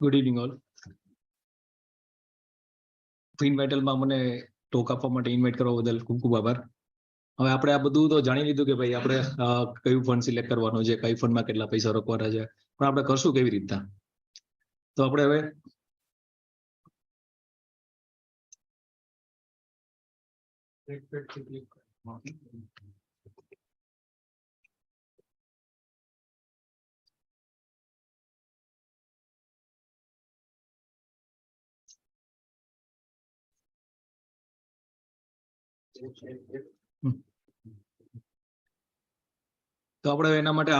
Good evening all. ફિનવાઇટલમાં મને talk આપવા માટે ઇન્વાઇટ કરવા બદલ ખૂબ ખૂબ આભાર. હવે આપણે આ બધું તો જાણી લીધું કે ભાઈ આપણે કયું ફંડ સિલેક્ટ કરવાનું છે, કઈ ફંડમાં કેટલા પૈસા રોકવાના છે, પણ આપણે કરશું કેવી રીતના? તો આપણે હવે એના માટે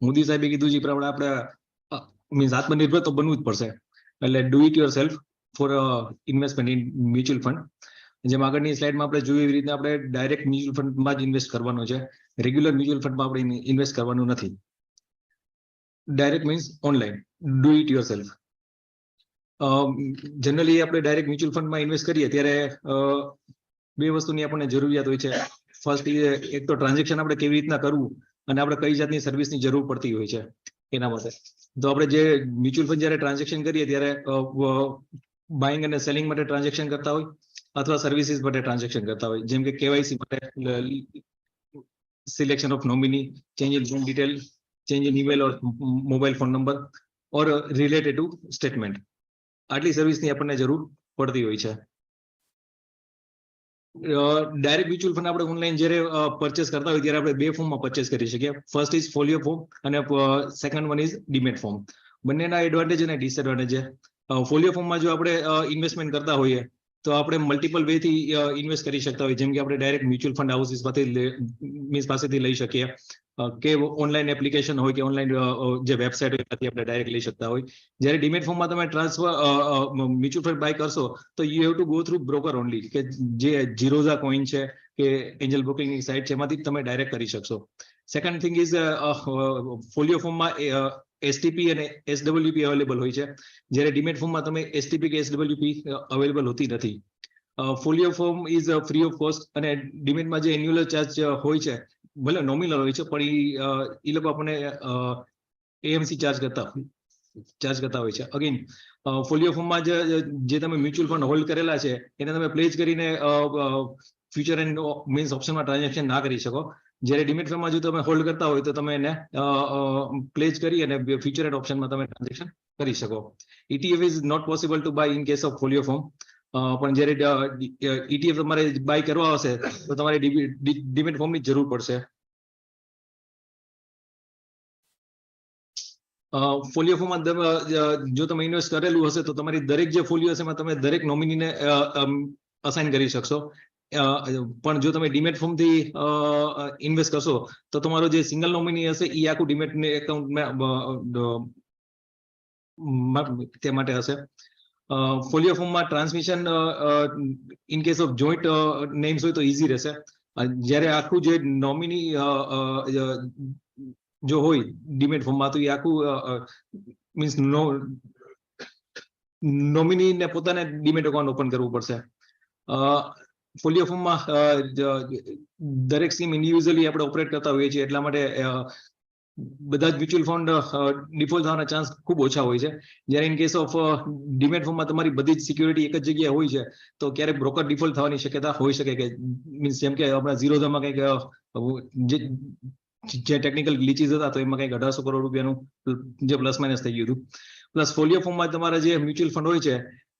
મોદી સાહેબે કીધું છે પ્રમાણે આપણે મીન્સ આત્મનિર્ભર તો બનવું જ પડશે. એટલે do it your self for investment in mutual fund. જેમ આગળની સ્લાઇડમાં આપણે જોયું એવી રીતે આપણે ડાયરેક્ટ મ્યુચ્યુઅલ ફંડમાં જ ઇન્વેસ્ટ કરવાનો છે. રેગ્યુલર મ્યુચ્યુઅલ ફંડમાં આપણે ઇન્વેસ્ટ કરવાનું નથી. Direct means online, do it your self. Generally આપણે ડાયરેક્ટ મ્યુચ્યુઅલ ફંડમાં ઇન્વેસ્ટ કરીએ ત્યારે બે વસ્તુની આપણને જરૂરિયાત હોય છે. ફર્સ્ટ એક તો ટ્રાન્ઝેક્શન આપણે કેવી રીતના કરવું અને આપણે કઈ જાતની સર્વિસની જરૂર પડતી હોય છે એના માટે. તો આપણે જે મ્યુચ્યુઅલ ફંડ જ્યારે ટ્રાન્ઝેક્શન કરીએ ત્યારે બાઇંગ અને સેલિંગ માટે ટ્રાન્ઝેક્શન કરતા હોય અથવા સર્વિસીસ માટે ટ્રાન્ઝેક્શન કરતા હોય, જેમ કે કેવાયસી માટે selection of nominee, change in bank detail, change in email or mobile phone number or related to statement. આટલી સર્વિસની આપણને જરૂર પડતી હોય છે. ડાયરેક્ટ મ્યુચ્યુઅલ ફંડ આપણે ઓનલાઈન જ્યારે પરચેસ કરતા હોય ત્યારે આપણે બે ફોર્મમાં પરચેસ કરી શકીએ. ફર્સ્ટ ઇઝ ફોલિયો ફોર્મ અને second one is demat form. બંનેના એડવાન્ટેજ અને ડિસએડવાન્ટેજ છે. ફોલિયો ફોર્મમાં જો આપણે ઇન્વેસ્ટમેન્ટ કરતા હોઈએ તો આપણે મલ્ટિપલ વે થી ઇન્વેસ્ટ કરી શકતા હોઈએ, જેમ કે આપણે ડાયરેક્ટ મ્યુચ્યુઅલ ફંડ હાઉસીસ પાસેથી લઈ શકીએ કે ઓનલાઈન એપ્લિકેશન હોય કે ઓનલાઈન જે વેબસાઇટ હોય ત્યાંથી આપણે ડાયરેક્ટ લઈ શકતા હોય. જ્યારે ડીમેટ ફોર્મમાં તમે મ્યુચ્યુઅલ ફંડ બાય કરશો તો you have to go through broker only, કે જે જીરોઝા કોઈન છે કે એન્જલ બ્રોકિંગની સાઇટ છે એમાંથી તમે ડાયરેક્ટ કરી શકશો. સેકન્ડ થિંગ ઇઝ ફોલિયો ફોર્મમાં એસટીપી અને એસડબલ્યુપી અવેલેબલ હોય છે, જ્યારે ડીમેટ ફોર્મમાં તમે એસટીપી કે એસડબલ્યુપી અવેલેબલ હોતી નથી. Folio form is free of cost અને ડીમેટમાં જે એન્યુઅલ ચાર્જ હોય છે ભલે નોમિનલ હોય છે પણ એ લોકો આપણને એએમસી ચાર્જ કરતા હોય છે. અગેન ફોલિયો ફોર્મમાં જે તમે મ્યુચ્યુઅલ ફંડ હોલ્ડ કરેલા છે એને તમે પ્લેજ કરીને ફ્યુચર એન્ડ મીન્સ ઓપ્શનમાં ટ્રાન્ઝેક્શન ના કરી શકો. જ્યારે ડીમેટ ફંડમાં જો તમે હોલ્ડ કરતા હોય તો તમે એને પ્લેજ કરી અને ફ્યુચર એન્ડ ઓપ્શનમાં તમે ટ્રાન્ઝેક્શન કરી શકો. ETF is not possible to buy in case of folio form. પણ જ્યારે ETF તમારે બાય કરવા આવશે તો તમારે ડીમેટ ફોર્મની જરૂર પડશે. ફોલિયો ફોર્મમાં જો તમે ઇન્વેસ્ટ કરેલું હશે તો તમારી દરેક જે ફોલિયો હશે એમાં તમે દરેક નોમિનીને અસાઇન કરી શકશો. પણ જો તમે ડીમેટ ફોર્મથી ઇન્વેસ્ટ કરશો તો તમારો જે સિંગલ નોમિની હશે એ આખું ડીમેટ એકાઉન્ટમાં તે માટે હશે. ફોલિયો ફોર્મમાં transmission in case of joint names હોય તો ઇઝી રહેશે. જ્યારે આખું જે નોમિની જો હોય ડીમેટ ફોર્મમાં તો એ આખું મીન્સ નોમિનીને પોતાને ડીમેટ એકાઉન્ટ ઓપન કરવું પડશે. ફોલિયો ફોર્મમાં દરેક સ્કીમ ઇન્ડિવિજ્યુઅલી આપણે ઓપરેટ કરતા હોઈએ છીએ, એટલા માટે બધા જ મ્યુચ્યુઅલ ફંડ ડિફોલ્ટ થવાના ચાન્સ ખૂબ ઓછા હોય છે. જ્યારે ઇન કેસ ઓફ ડીમેટ ફોર્મમાં તમારી બધી જ સિક્યુરિટી એક જ જગ્યાએ હોય છે તો ક્યારેક બ્રોકર ડિફોલ્ટ થવાની શક્યતા હોઈ શકે, કે મીન્સ જેમ કે આપણા ઝીરોધામાં કંઈક જે ટેકનિકલ ગ્લિચીસ હતા તો એમાં કંઈક 1800 કરોડ રૂપિયાનું જે પ્લસ માઇનસ થઈ ગયું હતું. પ્લસ ફોલિયો ફોર્મમાં તમારા જે મ્યુચ્યુઅલ ફંડ હોય છે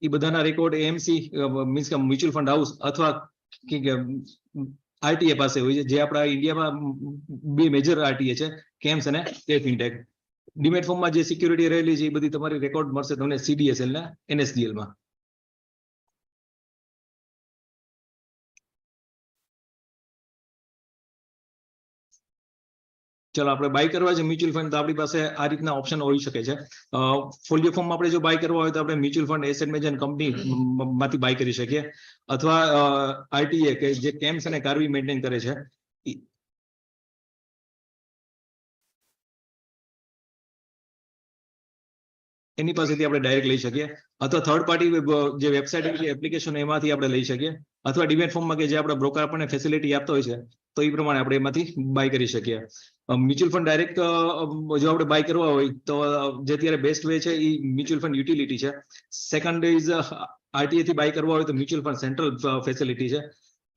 એ બધાના રેકોર્ડ એએમસી મીન્સ કે મ્યુચ્યુઅલ ફંડ હાઉસ અથવા આરટીએ પાસે હોય છે, જે આપણા ઇન્ડિયામાં બે મેજર આરટીએ છે, કેમ્સ અને ફિનટેક. ડીમેટ ફોર્મમાં જે સિક્યુરિટી રહેલી છે એ બધી તમારી રેકોર્ડ મળશે તમને સીડીએસએલ ને એનએસડીએલમાં. ચલો આપણે બાય કરવા છે મ્યુચ્યુઅલ ફંડ તો આપણી પાસે આ રીતના ઓપ્શન હોઈ શકે છે. ફોલિયો ફોર્મમાં આપણે જો બાય કરવા હોય તો આપણે mutual fund asset management company માંથી બાય કરી શકીએ, અથવા આરટીએ કે જે કેમ્સ અને કાર્વી મેન્ટેન કરે છે એની પાસેથી આપણે ડાયરેક્ટ લઈ શકીએ, અથવા થર્ડ પાર્ટી જે વેબસાઇટ એપ્લિકેશન એમાંથી આપણે લઈ શકીએ, અથવા ડીમેટ ફોર્મમાં કે જે આપણે બ્રોકર આપણને ફેસિલિટી આપતા હોય છે તો એ પ્રમાણે આપણે એમાંથી બાય કરી શકીએ. મ્યુચ્યુઅલ ફંડ ડાયરેક્ટ જો આપણે બાય કરવા હોય તો જે અત્યારે બેસ્ટ વે છે એ મ્યુચ્યુઅલ ફંડ યુટિલિટી છે. સેકન્ડ ઇઝ આરટીએ થી બાય કરવા હોય તો મ્યુચ્યુઅલ ફંડ સેન્ટ્રલ ફેસિલિટી છે.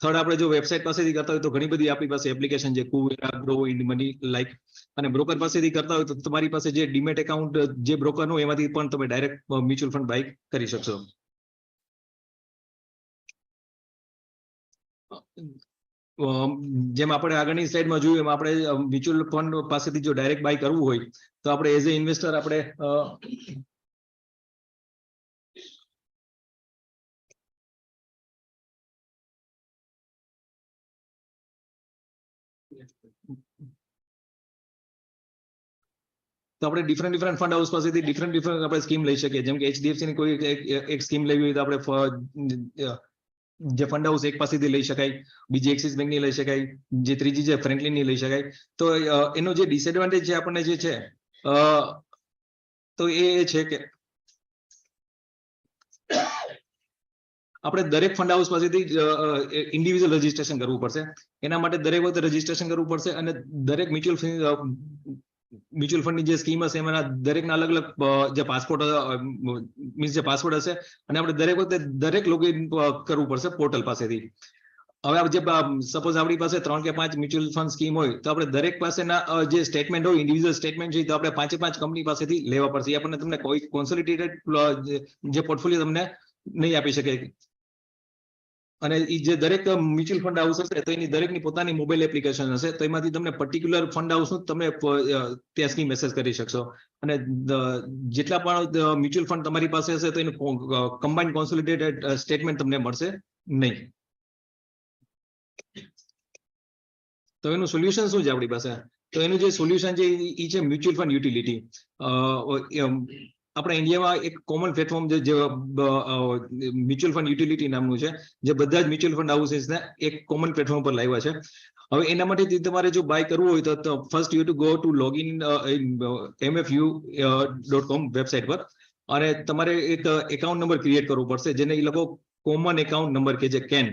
થર્ડ આપણે જો વેબસાઇટ પાસેથી કરતા હોય તો ઘણી બધી આપણી પાસે એપ્લિકેશન છે, કુવેરા, ગ્રો, ઇન્ડ મની લાઈક. અને બ્રોકર પાસેથી કરતા હોય તો તમારી પાસે જે ડીમેટ એકાઉન્ટ જે બ્રોકર નું એમાંથી પણ તમે ડાયરેક્ટ મ્યુચ્યુઅલ ફંડ બાય કરી શકશો. જેમ આપણે આગળની સ્લાઇડમાં જોયું એમ આપણે મ્યુચ્યુઅલ ફંડ પાસેથી જો ડાયરેક્ટ બાય કરવું હોય તો આપણે એઝ એ ઇન્વેસ્ટર આપણે તો આપણે ડિફરન્ટ ફંડ હાઉસ પાસેથી ડિફરન્ટ આપણે સ્કીમ લઈ શકીએ. જેમ કે એચડીએફસી ની કોઈ એક સ્કીમ લેવી હોય તો આપણે જે ફંડ હાઉસ એક પાસેથી લઈ શકાય, બીજી એક્સિસ બેંક ની લઈ શકાય, જે ત્રીજી છે ફ્રેન્કલિન ની લઈ શકાય. તો એનો જે ડિસએડવાન્ટેજ છે આપણને જે છે તો એ છે કે આપણે દરેક ફંડ હાઉસ પાસેથી ઇન્ડિવિજ્યુઅલ રજીસ્ટ્રેશન કરવું પડશે. એના માટે દરેક વખતે રજીસ્ટ્રેશન કરવું પડશે અને દરેક મ્યુચ્યુઅલ ફંડની જે સ્કીમ હશે એમાં દરેકના અલગ અલગ જે પાસપોર્ટ મીન્સ જે પાસવર્ડ હશે અને આપણે દરેક વખતે દરેક લોગિન કરવું પડશે પોર્ટલ પાસેથી. હવે જે સપોઝ આપણી પાસે 3 કે 5 મ્યુચ્યુઅલ ફંડ સ્કીમ હોય તો આપણે દરેક પાસેના જે સ્ટેટમેન્ટ હોય ઇન્ડિવિજ્યુઅલ સ્ટેટમેન્ટ છે તો આપણે 5 કંપની પાસેથી લેવા પડશે. એ આપણને તમને કોઈ કોન્સોલિડેટેડ જે પોર્ટફોલિયો તમને નહીં આપી શકે. અને એ જે દરેક મ્યુચ્યુઅલ ફંડ હાઉસ હશે તો એની દરેકની પોતાની મોબાઈલ એપ્લિકેશન હશે તો એમાંથી તમને પર્ટિક્યુલર ફંડ હાઉસનું તમે ત્યાંથી મેસેજ કરી શકશો. અને જેટલા પણ મ્યુચ્યુઅલ ફંડ તમારી પાસે હશે તો એનું કમ્બાઇન્ડ કોન્સોલિડેટેડ સ્ટેટમેન્ટ તમને મળશે નહીં. તો એનું સોલ્યુશન શું છે આપણી પાસે? તો એનું જે સોલ્યુશન છે એ છે મ્યુચ્યુઅલ ફંડ યુટિલિટી. આપણા ઇન્ડિયામાં એક કોમન પ્લેટફોર્મ છે જે મ્યુચ્યુઅલ ફંડ યુટિલિટી નામનું છે, જે બધા જ મ્યુચ્યુઅલ ફંડ હાઉસીસને એક કોમન પ્લેટફોર્મ પર લાવ્યા છે. હવે એના માટે તમારે જો બાય કરવું હોય તો first you to go to login mfu.com website પર અને તમારે એક એકાઉન્ટ નંબર ક્રિએટ કરવો પડશે જેને એ લોકો કોમન એકાઉન્ટ નંબર કે જે કેન.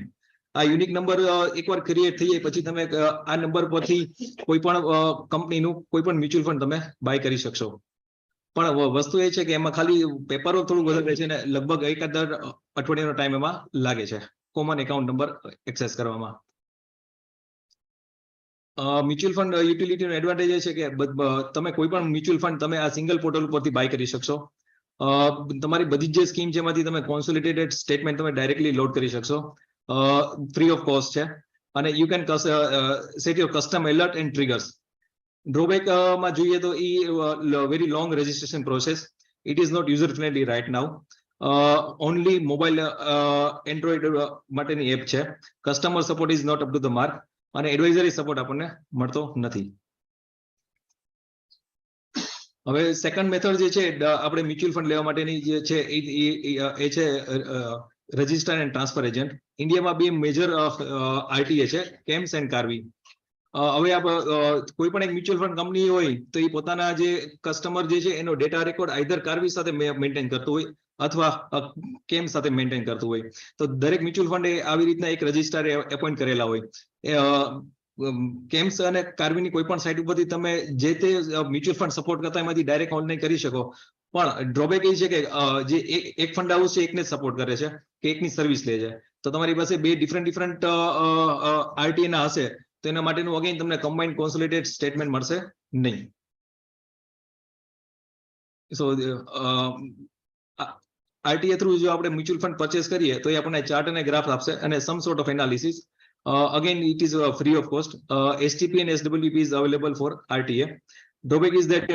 આ યુનિક નંબર એકવાર ક્રિએટ થઈ જાય પછી તમે આ નંબર પરથી કોઈ પણ કંપનીનું કોઈ પણ મ્યુચ્યુઅલ ફંડ તમે બાય કરી શકશો. પણ વસ્તુ એ છે કે એમાં ખાલી પેપર થોડું વધારે છે ને લગભગ 1 અઠવાડિયાનો ટાઈમ એમાં લાગે છે કોમન એકાઉન્ટ નંબર એક્સેસ કરવામાં. મ્યુચ્યુઅલ ફંડ યુટિલિટીનો એડવાન્ટેજ એ છે કે તમે કોઈ પણ મ્યુચ્યુઅલ ફંડ તમે આ સિંગલ પોર્ટલ પરથી બાય કરી શકશો. તમારી બધી જ જે સ્કીમ છે એમાંથી તમે કોન્સોલિડેટેડ સ્ટેટમેન્ટ તમે ડાયરેક્ટલી લોડ કરી શકશો. ફ્રી ઓફ કોસ્ટ છે અને you can set your custom alert and triggers. Drawback માં જોઈએ તો a very long registration process. It is not user friendly right now. Only mobile android માટેની app છે. Customer support is not up to the mark અને advisory support આપણને મળતો નથી. હવે સેકન્ડ મેથડ જે છે આપણે મ્યુચ્યુઅલ ફંડ લેવા માટેની જે છે એ છે રજિસ્ટર એન્ડ ટ્રાન્સફર એજન્ટ. ઇન્ડિયામાં બે મેજર આરટીએ છે, કેમ્સ એન્ડ કાર્વી. હવે કોઈ પણ એક મ્યુચ્યુઅલ ફંડ કંપની હોય તો એ પોતાના જે કસ્ટમર જે છે એનો ડેટા રેકોર્ડ આઈધર કાર્વી સાથે મેન્ટેન કરતું હોય અથવા કેમ સાથે મેન્ટેન કરતું હોય. તો દરેક મ્યુચ્યુઅલ ફંડ આવી રીતના એક રજિસ્ટ્રાર એપોઇન્ટ કરેલા હોય. કેમ્સ અને કાર્વીની કોઈ પણ સાઇટ ઉપરથી તમે જે તે મ્યુચ્યુઅલ ફંડ સપોર્ટ કરતા એમાંથી ડાયરેક્ટ ઓનલાઈન કરી શકો. પણ ડ્રોબેક એ છે કે જે એક ફંડ હાઉસ છે એકને જ સપોર્ટ કરે છે કે એકની સર્વિસ લે છે. તો તમારી પાસે બે ડિફરન્ટ આરટીએ ના હશે તો એના માટેનું અગેન તમને કમ્બાઇન્ડ કોન્સોલિડેટેડ સ્ટેટમેન્ટ મળશે નહીં. સો આરટીએ થ્રુ જો આપણે મ્યુચ્યુઅલ ફંડ પરચેસ કરીએ તો એ આપણને ચાર્ટ અને ગ્રાફ આપશે અને some sort of analysis. Again, it is free of cost. STP and SWP is available for RTA. Drawback is that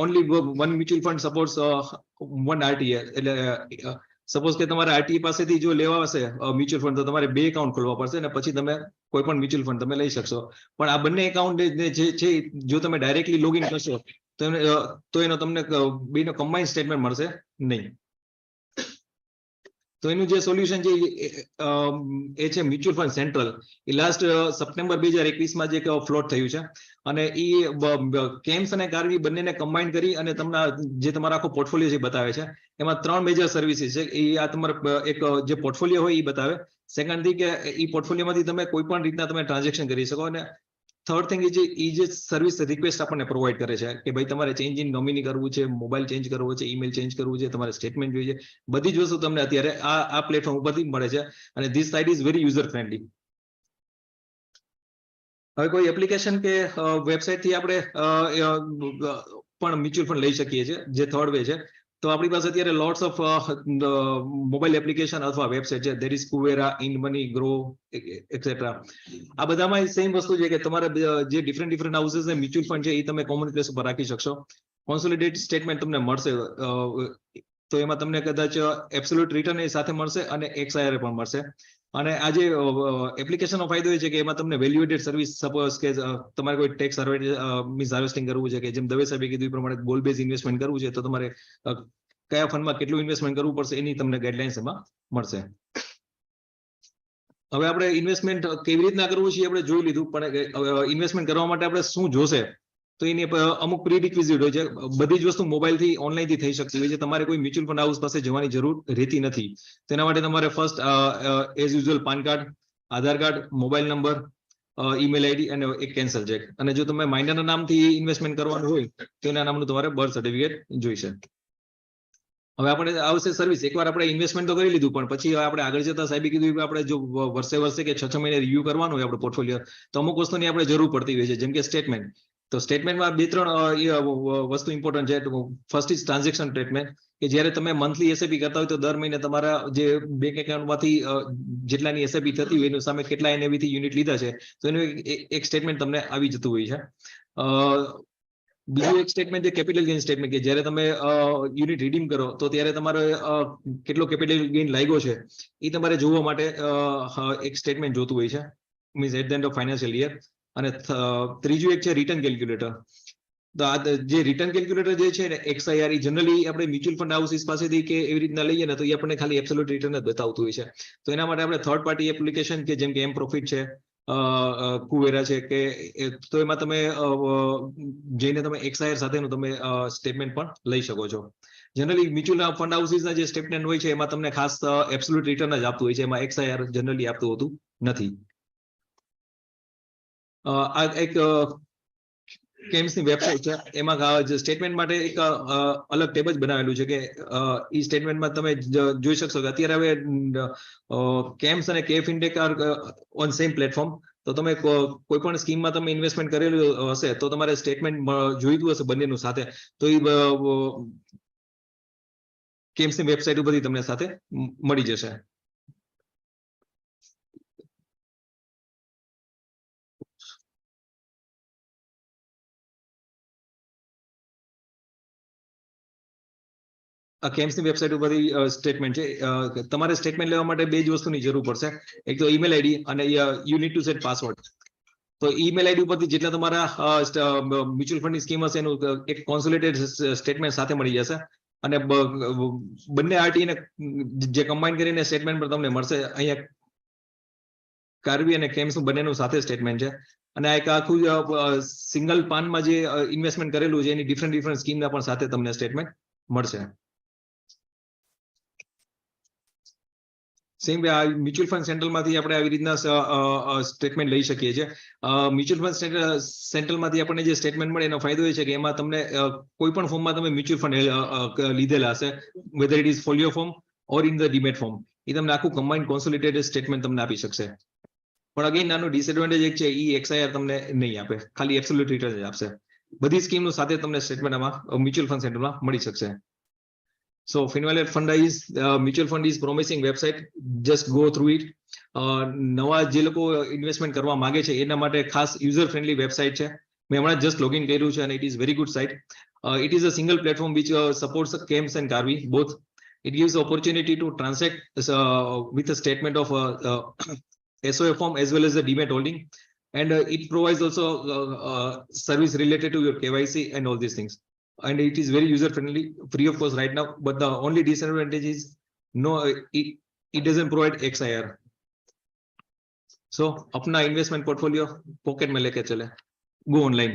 only one mutual fund supports one RTA. Suppose કે તમારે RTA પાસેથી જો લેવા હશે mutual fund તો તમારે 2 account ખોલવા પડશે અને પછી તમે કોઈ પણ મ્યુચ્યુઅલ ફંડ તમે લઈ શકશો. પણ આ બંને એકાઉન્ટ જે છે જો તમે ડાયરેક્ટલી લોગિન કરશો તો એનો તમને બેનો કમ્બાઇન્ડ સ્ટેટમેન્ટ મળશે નહીં. તો એનું જે સોલ્યુશન છે એ છે મ્યુચ્યુઅલ ફંડ સેન્ટ્રલ. એ લાસ્ટ સપ્ટેમ્બર 2021માં જે ફ્લોટ થયું છે અને એ કેમ્સ અને કાર્વી બંનેને કમ્બાઇન કરી અને તમને જે તમારો આખો પોર્ટફોલિયો છે બતાવે છે. એમાં 3 મેજર સર્વિસીસ છે. એ આ તમારો એક જે પોર્ટફોલિયો હોય એ બતાવે. સેકન્ડ થી કે એ પોર્ટફોલિયોમાંથી તમે કોઈ પણ રીતના તમે ટ્રાન્ઝેક્શન કરી શકો અને થર્ડ થિંગ એ જે સર્વિસ રિક્વેસ્ટ આપણને પ્રોવાઈડ કરે છે કે ભાઈ તમારે ચેન્જ ઇન નોમિની કરવું છે, મોબાઈલ ચેન્જ કરવો છે, ઈમેલ ચેન્જ કરવું છે, તમારે સ્ટેટમેન્ટ જોઈએ, બધી જ વસ્તુ તમને અત્યારે આ પ્લેટફોર્મ ઉપરથી મળે છે અને this site is very user friendly. હવે કોઈ એપ્લિકેશન કે વેબસાઇટ થી આપણે પણ મ્યુચ્યુઅલ ફંડ લઈ શકીએ છીએ, જે થર્ડ વે છે. તો આપણી પાસે અત્યારે લોટ્સ ઓફ મોબાઈલ એપ્લિકેશન અથવા વેબસાઇટ છે. ધેર ઇઝ કુવેરા, ઇનમની, ગ્રો એક્સેટ્રા. આ બધામાં સેમ વસ્તુ છે કે તમારે જે ડિફરન્ટ હાઉસીસ ને મ્યુચ્યુઅલ ફંડ છે એ તમે કોમન પ્લેસ ઉપર રાખી શકશો. કોન્સોલિડેટેડ સ્ટેટમેન્ટ તમને મળશે, તો એમાં તમને કદાચ એબ્સોલ્યુટ રિટર્ન એ સાથે મળશે અને XIR પણ મળશે. અને આ જે એપ્લિકેશનનો ફાયદો એ છે કે એમાં તમને વેલ્યુએટેડ સર્વિસ, સપોઝ કે તમારે કોઈ ટેક્સ હાર્વેસ્ટિંગ કરવું છે, કે જેમ દવે સાહેબે કીધું એ પ્રમાણે ગોલ બેઝ ઇન્વેસ્ટમેન્ટ કરવું છે, તો તમારે કયા ફંડમાં કેટલું ઇન્વેસ્ટમેન્ટ કરવું પડશે એની તમને ગાઈડલાઇન્સ એમાં મળશે. હવે આપણે ઇન્વેસ્ટમેન્ટ કેવી રીતના કરવું છે આપણે જોઈ લીધું, પણ ઇન્વેસ્ટમેન્ટ કરવા માટે આપણે શું જોશે, તો એની અમુક પ્રીરિક્વિઝિટ હોય છે. બધી જ વસ્તુ મોબાઈલથી ઓનલાઈનથી થઈ શકતી હોય છે. તમારે કોઈ મ્યુચ્યુઅલ ફંડ હાઉસ પાસે જવાની જરૂર રહેતી નથી. તેના માટે તમારે first as usual PAN card, Aadhaar card, mobile number, email ID અને એક કેન્સલ ચેક. અને જો તમે માઇનરના નામથી ઇન્વેસ્ટમેન્ટ કરવાનું હોય તો એના નામનું તમારે બર્થ સર્ટિફિકેટ જોઈશે. હવે આપણે આવશે સર્વિસ. એકવાર આપણે ઇન્વેસ્ટમેન્ટ તો કરી લીધું, પણ પછી આપણે આગળ જતા સાહેબે કીધું કે આપણે જો વર્ષે કે 6 મહિને રિવ્યુ કરવાનું હોય આપણો પોર્ટફોલિયો, તો અમુક વસ્તુની આપણે જરૂર પડતી હોય છે, જેમ કે સ્ટેટમેન્ટ. તો સ્ટેટમેન્ટમાં 2-3 વસ્તુ ઇમ્પોર્ટન્ટ છે. ફર્સ્ટ ઇઝ ટ્રાન્ઝેક્શન સ્ટેટમેન્ટ, કે જ્યારે તમે મંથલી એસઆઈપી કરતા હોય તો દર મહિને તમારા જે બેંક એકાઉન્ટમાંથી જેટલાની એસઆઈપી થતી હોય એની સામે કેટલા NAV થી યુનિટ લીધા છે, તો એનું એક સ્ટેટમેન્ટ તમને આવી જતું હોય છે. બીજું એક સ્ટેટમેન્ટ છે કેપિટલ ગેઇન સ્ટેટમેન્ટ, કે જ્યારે તમે યુનિટ રીડીમ કરો તો ત્યારે તમારે કેટલો કેપિટલ ગેઇન લાગ્યો છે એ તમારે જોવા માટે એક સ્ટેટમેન્ટ જોતું હોય છે, means at the end of financial year. અને ત્રીજું એક છે રિટર્ન કેલ્ક્યુલેટર. તો આ જે રિટર્ન કેલ્ક્યુલેટર જે છે ને XIR, જનરલી આપણે મ્યુચ્યુઅલ ફંડ હાઉસીસ પાસેથી કે એવી રીતના લઈએ ને તો એ આપણને ખાલી એબ્સોલ્યુટ રિટર્ન જ બતાવતું હોય છે. તો એના માટે આપણે થર્ડ પાર્ટી એપ્લિકેશન કે જેમ કે એમ પ્રોફિટ છે, કુવેરા છે, કે તો એમાં તમે જઈને તમે XIR સાથેનું તમે સ્ટેટમેન્ટ પણ લઈ શકો છો. જનરલી મ્યુચ્યુઅલ ફંડ હાઉસીસના જે સ્ટેટમેન્ટ હોય છે એમાં તમને ખાસ એબ્સોલ્યુટ રિટર્ન જ આપતું હોય છે, એમાં XIR જનરલી આપતું હોતું નથી. આ એક કેમ્સની વેબસાઇટ છે, એમાં સ્ટેટમેન્ટ માટે એક અલગ ટેબ જ બનાવેલું છે, કે એ સ્ટેટમેન્ટમાં તમે જોઈ શકશો કે અત્યારે હવે કેમ્સ અને કેફ ઇન્ડેક આર ઓન સેમ પ્લેટફોર્મ. તો તમે કોઈ પણ સ્કીમમાં તમે ઇન્વેસ્ટમેન્ટ કરેલું હશે તો તમારે સ્ટેટમેન્ટ જોઈતું હશે બંનેનું સાથે, તો એ કેમ્સની વેબસાઇટ ઉપરથી તમને સાથે મળી જશે. આ કેમ્સની વેબસાઇટ ઉપરથી સ્ટેટમેન્ટ છે. તમારે સ્ટેટમેન્ટ લેવા માટે 2 જ વસ્તુની જરૂર પડશે. એક તો ઈમેલ આઈડી અને you need to set password. તો ઈમેલ આઈડી ઉપરથી જેટલા તમારા મ્યુચ્યુઅલ ફંડની સ્કીમ હશે એનું એક કોન્સોલિડેટેડ સ્ટેટમેન્ટ સાથે મળી જશે. અને બંને આરટી ને જે કમ્બાઈન કરીને સ્ટેટમેન્ટ પર તમને મળશે. અહીંયા કાર્વી અને કેમ્સનું બંનેનું સાથે સ્ટેટમેન્ટ છે. અને આ એક આખું સિંગલ પાનમાં જે ઇન્વેસ્ટમેન્ટ કરેલું છે એની ડિફરન્ટ સ્કીમના પણ સાથે તમને સ્ટેટમેન્ટ મળશે. સેમ મ્યુચ્યુઅલ ફંડ સેન્ટ્રલમાંથી આપણે આવી રીતના સ્ટેટમેન્ટ લઈ શકીએ છીએ. મ્યુચ્યુઅલ ફંડ સેન્ટ્રલમાંથી આપણને જે સ્ટેટમેન્ટ મળે એનો ફાયદો એ છે કે એમાં તમને કોઈ પણ ફોર્મમાં તમે મ્યુચ્યુઅલ ફંડ લીધેલા હશે, whether it is folio form or in the demat form, એ તમને આખું કમ્બાઇન્ડ કોન્સોલિડેટેડ સ્ટેટમેન્ટ તમને આપી શકશે. પણ અગેન નાનું ડિસએડવાન્ટેજ એક છે, XIR તમને નહીં આપે, ખાલી એબ્સોલ્યુટ રિટર્ન જ આપશે. બધી સ્કીમનું સાથે તમને સ્ટેટમેન્ટ આમાં મ્યુચ્યુઅલ ફંડ સેન્ટરમાં મળી શકશે. So Finvalid Fund is mutual fund is promising website, just go through it. નવા જે લોકો ઇન્વેસ્ટમેન્ટ કરવા માંગે છે એના માટે ખાસ યુઝર ફ્રેન્ડલી વેબસાઇટ છે. મેં હમણાં જસ્ટ લોગિન કર્યું છે અને it is very good site. It is a single platform which supports CAMS and Carvi both. It gives opportunity to transact with a statement of SOA form as well as the demat holding, and it provides also service related to your KYC and all these things. And it is very user friendly, free of course right now, but the only disadvantage is it doesn't provide XIR. So अपना investment portfolio pocket में लेके चले, go online.